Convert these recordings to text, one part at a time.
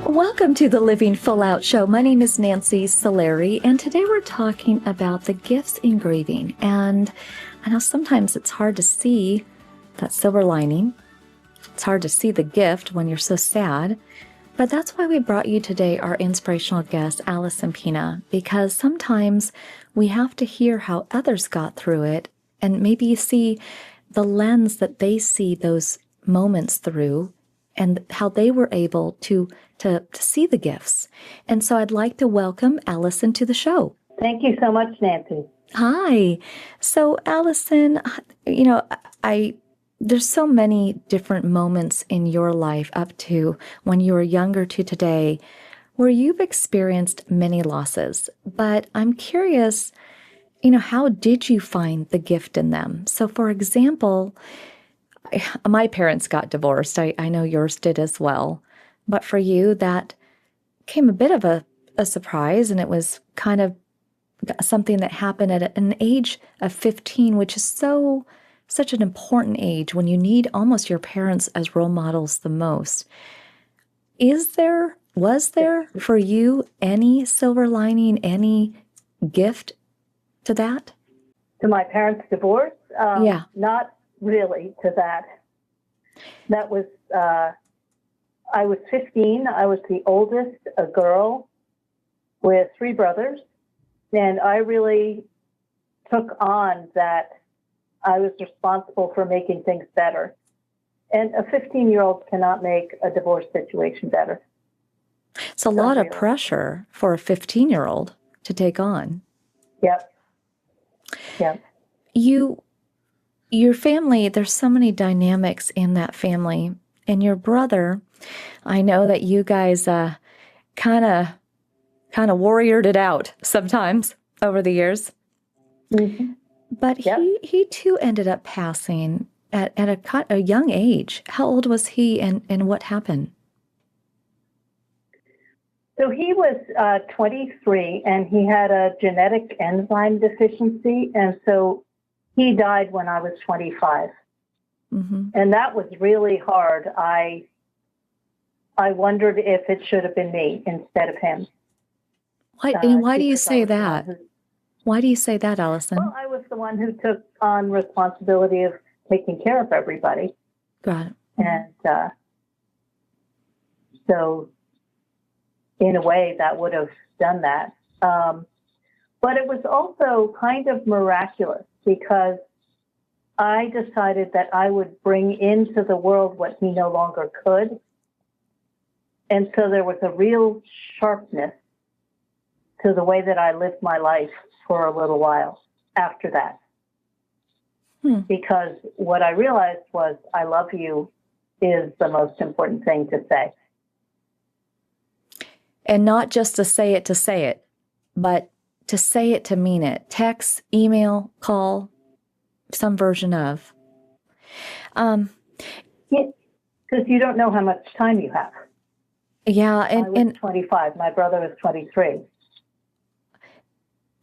Welcome to the Living Full Out Show. My name is Nancy Solari, and today we're talking about the gifts in grieving. And I know sometimes it's hard to see that silver lining. It's hard to see the gift when you're so sad. But that's why we brought you today our inspirational guest, Alison Pena, because sometimes we have to hear how others got through it and maybe see the lens that they see those moments through and how they were able to see the gifts. And so I'd like to welcome Alison to the show. Thank you so much, Nancy. Hi. So Alison, there's so many different moments in your life up to when you were younger to today where you've experienced many losses. But I'm curious, how did you find the gift in them? So for example, my parents got divorced. I know yours did as well. But for you, that came a bit of a surprise, and it was kind of something that happened at an age of 15, which is such an important age when you need almost your parents as role models the most. Was there for you any silver lining, any gift to that? To my parents' divorce? Yeah. Not really to that. That was, I was 15. I was the oldest, a girl with 3 brothers. And I really took on that I was responsible for making things better. And a 15-year-old cannot make a divorce situation better. It's a lot of pressure for a 15-year-old to take on. Yep. Your family, there's so many dynamics in that family. And your brother, I know that you guys kind of warriored it out sometimes over the years. Mm-hmm. But yep. he too ended up passing at a young age. How old was he, and what happened? So he was 23, and he had a genetic enzyme deficiency, and so he died when I was 25. Mm-hmm. And that was really hard. I wondered if it should have been me instead of him. Why do you say that? Why do you say that, Alison? Well, I was the one who took on responsibility of taking care of everybody. Got it. And so, in a way, that would have done that. But it was also kind of miraculous because I decided that I would bring into the world what he no longer could. And so there was a real sharpness to the way that I lived my life for a little while after that. Because what I realized was, I love you is the most important thing to say. And not just to say it, but to say it to mean it. Text, email, call, some version of. Because you don't know how much time you have. Yeah. I was 25. My brother was 23.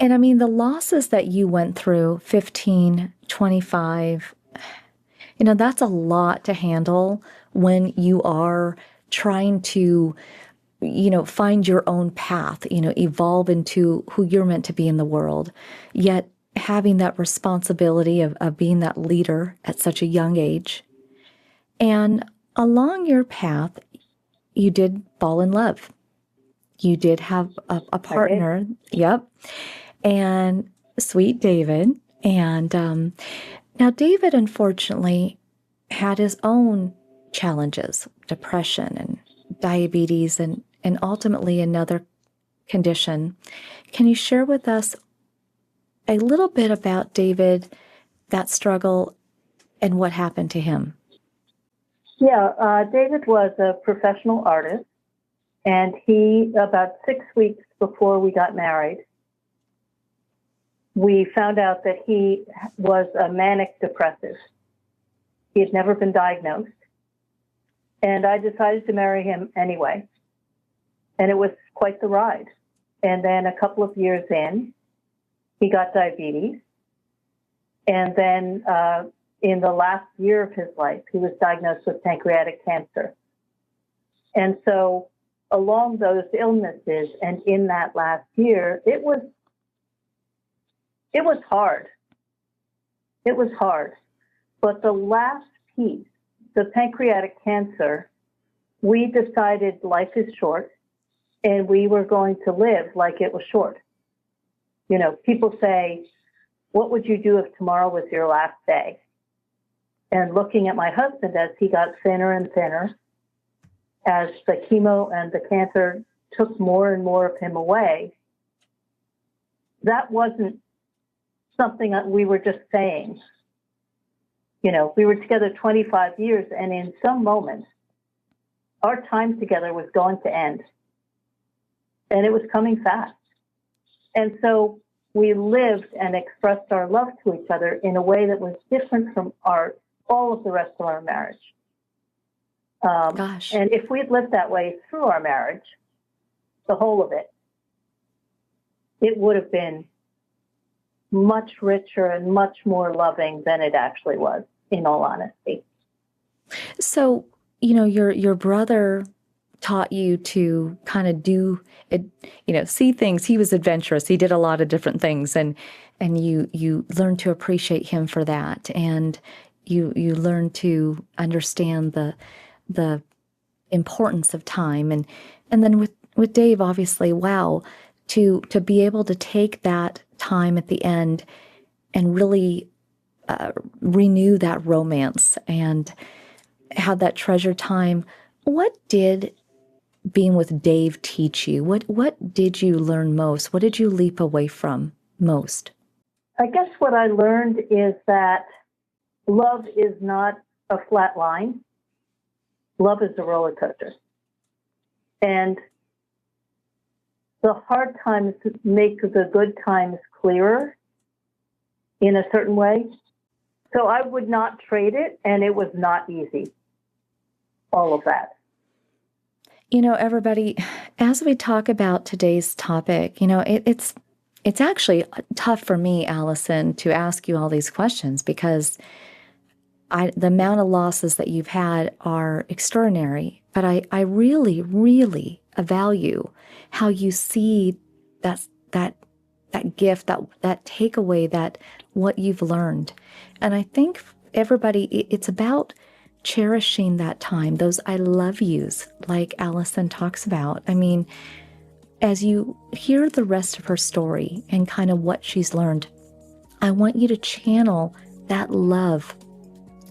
And I mean, the losses that you went through, 15, 25, that's a lot to handle when you are trying to, find your own path, evolve into who you're meant to be in the world. Yet having that responsibility of being that leader at such a young age. And along your path, you did fall in love. You did have a partner. Yep. And sweet David. And now David, unfortunately, had his own challenges, depression and diabetes and ultimately another condition. Can you share with us a little bit about David, that struggle, and what happened to him? Yeah, David was a professional artist, and he, about 6 weeks before we got married, we found out that he was a manic depressive. He had never been diagnosed. And I decided to marry him anyway. And it was quite the ride. And then a couple of years in, he got diabetes. And then in the last year of his life, he was diagnosed with pancreatic cancer. And so along those illnesses and in that last year, it was hard. It was hard. But the last piece, the pancreatic cancer, we decided life is short and we were going to live like it was short. You know, people say, what would you do if tomorrow was your last day? And looking at my husband as he got thinner and thinner, as the chemo and the cancer took more and more of him away, that wasn't something that we were just saying. You know, we were together 25 years, and in some moments, our time together was going to end. And it was coming fast. And so we lived and expressed our love to each other in a way that was different from all of the rest of our marriage. Gosh. And if we'd lived that way through our marriage, the whole of it, it would have been much richer and much more loving than it actually was, in all honesty. So, you know, your brother taught you to kind of do it, you know, see things. He was adventurous. He did a lot of different things, and you learned to appreciate him for that, and you learned to understand the importance of time, and then with Dave, obviously, wow, to be able to take that time at the end and really renew that romance and have that treasured time. What did being with Dave teach you? What did you learn most? What did you leap away from most? I guess what I learned is that love is not a flat line. Love is a roller coaster. And the hard times make the good times clearer in a certain way. So I would not trade it, and it was not easy. All of that. You know, everybody, as we talk about today's topic, you know, it's actually tough for me, Alison, to ask you all these questions because the amount of losses that you've had are extraordinary. But I really, really value how you see that gift, that takeaway, that what you've learned. And I think everybody, it's about cherishing that time, those I love yous, like Alison talks about. I mean, as you hear the rest of her story and kind of what she's learned, I want you to channel that love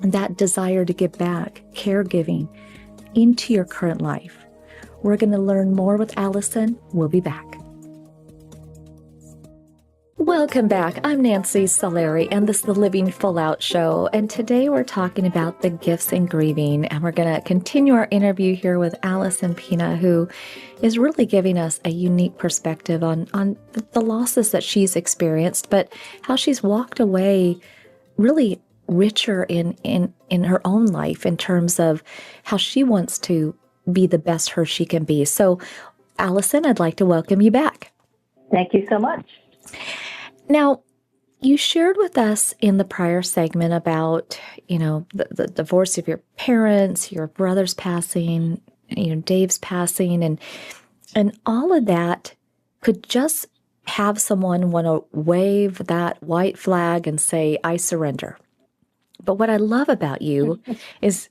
and that desire to give back, caregiving, into your current life. We're going to learn more with Alison. We'll be back. Welcome back. I'm Nancy Solari, and this is the Living Full Out Show. And today we're talking about the gifts in grieving. And we're going to continue our interview here with Alison Pena, who is really giving us a unique perspective on the losses that she's experienced, but how she's walked away really richer in her own life in terms of how she wants to be the best her she can be. So, Alison, I'd like to welcome you back. Thank you so much. Now, you shared with us in the prior segment about, you know, the divorce of your parents, your brother's passing, you know, Dave's passing, and all of that could just have someone want to wave that white flag and say, I surrender. But what I love about you is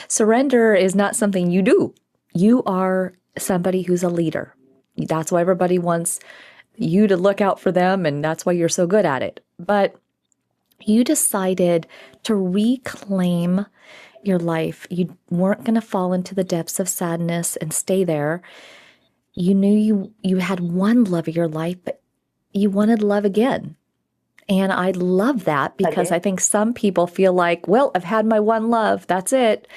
surrender is not something you do. You are somebody who's a leader. That's why everybody wants you to look out for them, and that's why you're so good at it. But you decided to reclaim your life. You weren't going to fall into the depths of sadness and stay there. You knew you had one love of your life, but you wanted love again. And I love that because I think some people feel like, well, I've had my one love, that's it.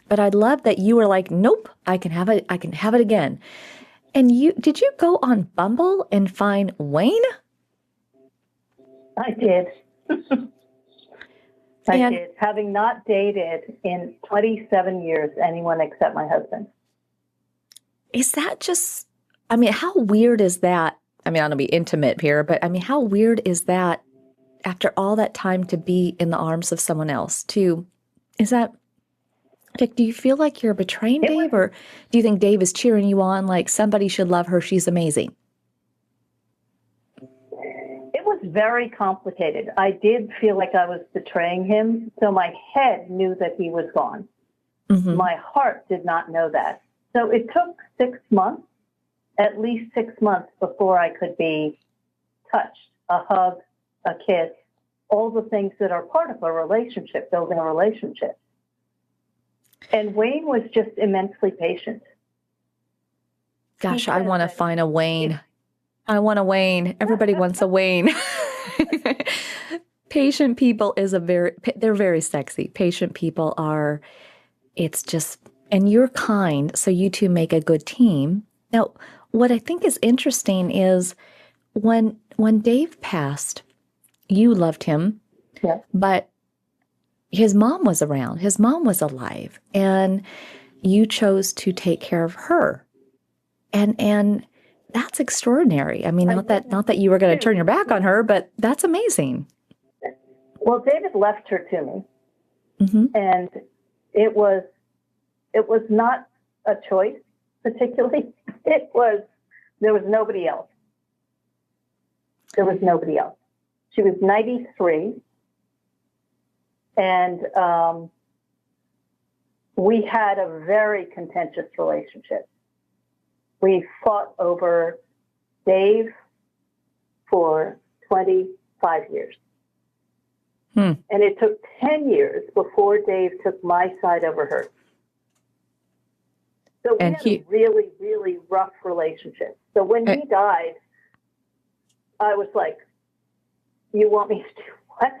But I love that you were like, nope, I can have it again. And did you go on Bumble and find Wayne? I did. I did, having not dated in 27 years anyone except my husband. Is that just, I mean, how weird is that? I mean, I don't want to be intimate here, but I mean, how weird is that after all that time to be in the arms of someone else? Is that Like, do you feel like you're betraying It was Dave, or do you think Dave is cheering you on like somebody should love her? She's amazing. it was very complicated. I did feel like I was betraying him, so my head knew that he was gone. Hmm. My heart did not know that. So it took 6 months, at least 6 months, before I could be touched, a hug, a kiss, all the things that are part of a relationship, building a relationship. And Wayne was just immensely patient. Gosh, He I said want to that find a Wayne. I want a Wayne. Everybody wants a Wayne. Patient people they're very sexy. Patient people are, it's just, and you're kind, so you two make a good team. Now, what I think is interesting is when Dave passed, you loved him, yeah, but his mom was around. His mom was alive, and you chose to take care of her. And that's extraordinary. I mean, I not that you were going to turn do. your back on her, but that's amazing. Well, David left her to me, Hmm. and it was not a choice particularly. It was there was nobody else. There was nobody else. She was 93, and we had a very contentious relationship. We fought over Dave for 25 years. Hmm. And it took 10 years before Dave took my side over hers. So we And had a really, really rough relationship. So when he died, I was like, you want me to do what?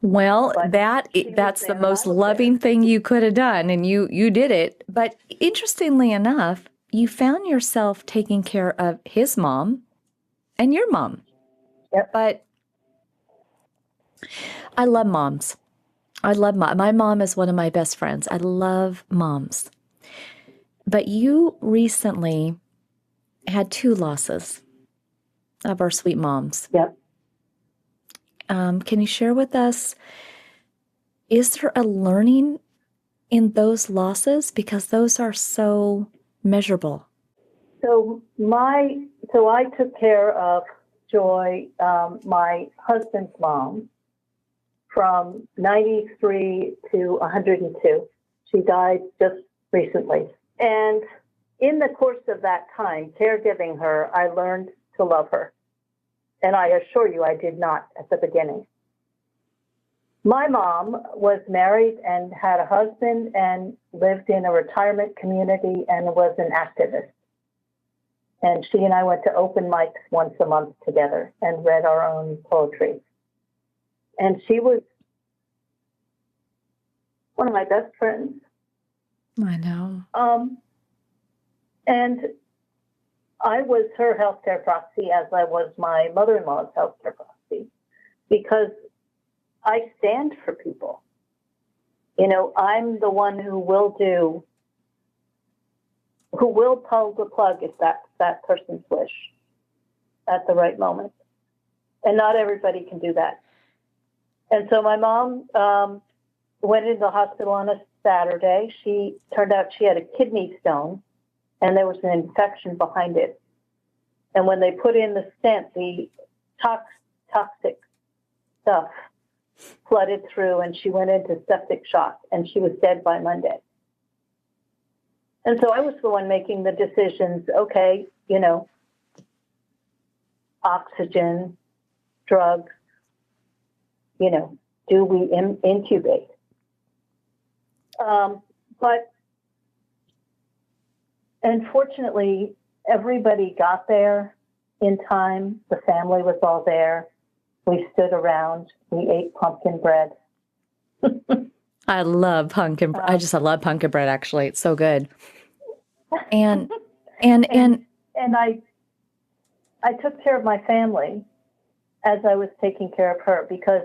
well, But that's the most loving thing you could have done, and you did it. But interestingly enough, you found yourself taking care of his mom and your mom. Yep. But I love moms. My mom is one of my best friends. I love moms. But you recently had two losses of our sweet moms. Yep. Can you share with us, is there a learning in those losses? Because those are so measurable. So I took care of Joy, my husband's mom, from 93 to 102. She died just recently. And in the course of that time, caregiving her, I learned to love her. And I assure you, I did not at the beginning. My mom was married and had a husband and lived in a retirement community and was an activist. And she and I went to open mics once a month together and read our own poetry. And she was one of my best friends. I know. And I was her healthcare proxy as I was my mother-in-law's healthcare proxy, because I stand for people. You know, I'm the one who will pull the plug if that's that person's wish at the right moment. And not everybody can do that. And so my mom went into the hospital on a Saturday. She turned out she had a kidney stone, and there was an infection behind it. And when they put in the stent, the toxic stuff flooded through, and she went into septic shock, and she was dead by Monday. And so I was the one making the decisions, okay, you know, oxygen, drugs, you know, do we intubate? But unfortunately, everybody got there in time. The family was all there. We stood around. We ate pumpkin bread. I love pumpkin. I love pumpkin bread. Actually, it's so good. And I took care of my family as I was taking care of her, because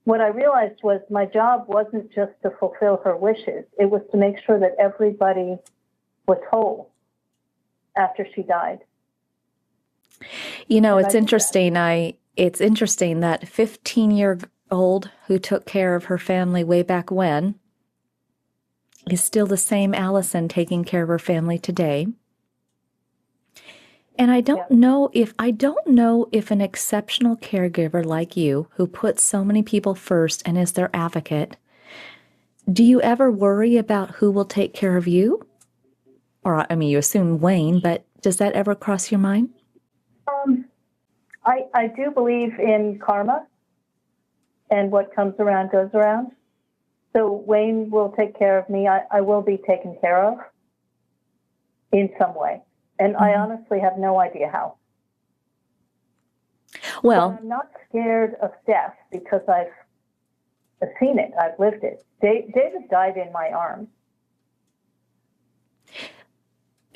what I realized was my job wasn't just to fulfill her wishes. It was to make sure that everybody was whole after she died. You know, it's interesting. It's interesting that old who took care of her family way back when is still the same Alison taking care of her family today. And I don't know if an exceptional caregiver like you, who puts so many people first and is their advocate, do you ever worry about who will take care of you? Or, I mean, you assume Wayne, but does that ever cross your mind? I do believe in karma, and what comes around goes around. So Wayne will take care of me. I will be taken care of in some way. And I honestly have no idea how. Well, but I'm not scared of death because I've seen it. I've lived it. David died in my arms.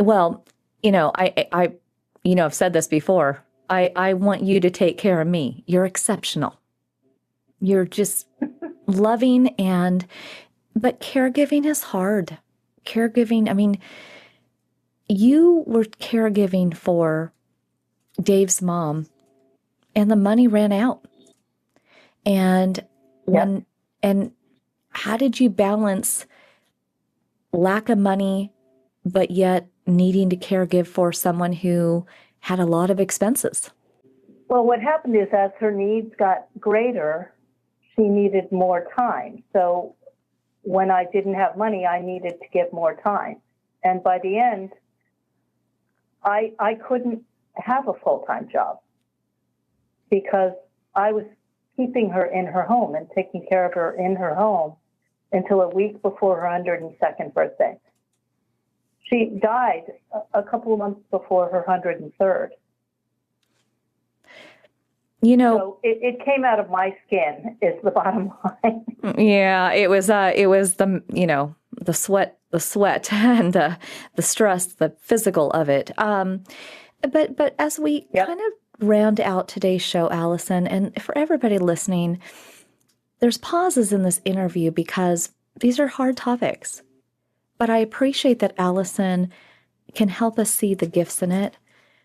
well, I've said this before. I want you to take care of me. You're exceptional. You're just loving, but caregiving is hard. Caregiving, I mean, you were caregiving for Dave's mom, and the money ran out. And how did you balance lack of money, but yet needing to caregive for someone who had a lot of expenses? Well, what happened is as her needs got greater, she needed more time. So when I didn't have money, I needed to give more time. And by the end, I couldn't have a full-time job because I was keeping her in her home and taking care of her in her home until a week before her 102nd birthday. She died a couple of months before her 103rd. So it came out of my skin is the bottom line. Yeah, it was the, the sweat and the stress, the physical of it. But as we kind of round out today's show, Alison, and for everybody listening, there's pauses in this interview because these are hard topics. But I appreciate that Alison can help us see the gifts in it.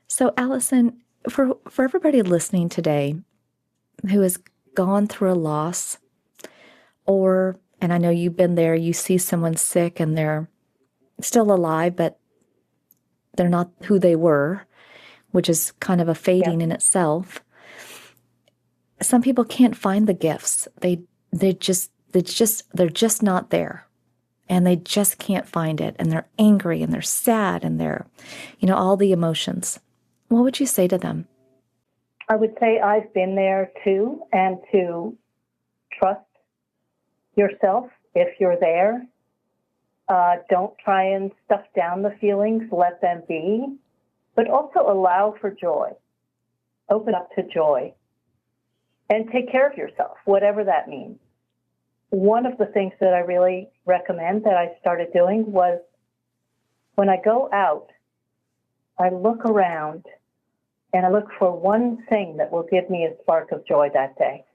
So Alison, for everybody listening today who has gone through a loss, and I know you've been there, you see someone sick and they're still alive, but they're not who they were, which is kind of a fading in itself. Some people can't find the gifts. They're just not there. And they just can't find it. And they're angry and they're sad and they're, all the emotions. What would you say to them? I would say I've been there too, and to trust yourself if you're there. Don't try and stuff down the feelings, let them be, but also allow for joy. Open up to joy and take care of yourself, whatever that means. One of the things that I really recommend that I started doing was when I go out, I look around and I look for one thing that will give me a spark of joy that day.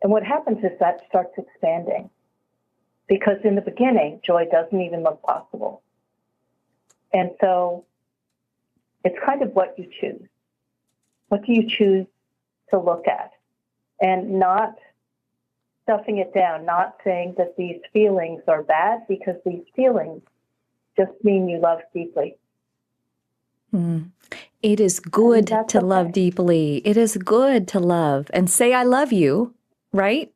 And what happens is that starts expanding because in the beginning, joy doesn't even look possible. And so it's kind of what you choose. What do you choose to look at? And not stuffing it down, not saying that these feelings are bad, because these feelings just mean you love deeply. It is good to love deeply. It is good to love and say, I love you, right?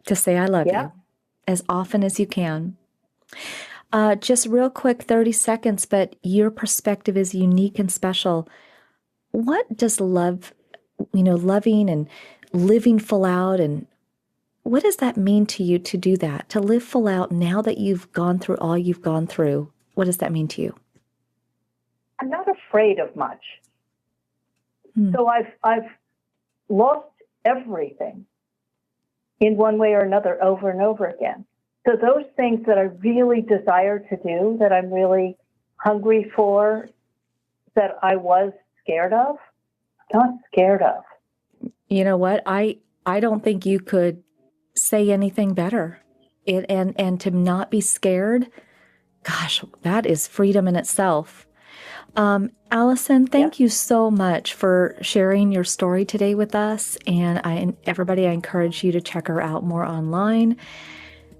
To say, I love you as often as you can. Just real quick, 30 seconds, but your perspective is unique and special. What does love, loving and living full out, and what does that mean to you to do that, to live full out now that you've gone through all you've gone through? What does that mean to you? I'm not afraid of much. So I've lost everything in one way or another over and over again. So those things that I really desire to do, that I'm really hungry for, that I was scared of, I'm not scared of. You know what? I don't think you could say anything better. And to not be scared, gosh, that is freedom in itself. Alison, thank you so much for sharing your story today with us. And everybody, I encourage you to check her out more online.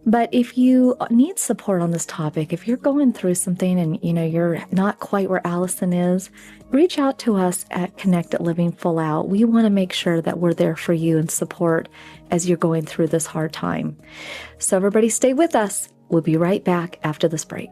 But if you need support on this topic, if you're going through something and you're not quite where Alison is, reach out to us at Connected Living Full Out. We want to make sure that we're there for you and support as you're going through this hard time. So everybody stay with us. We'll be right back after this break.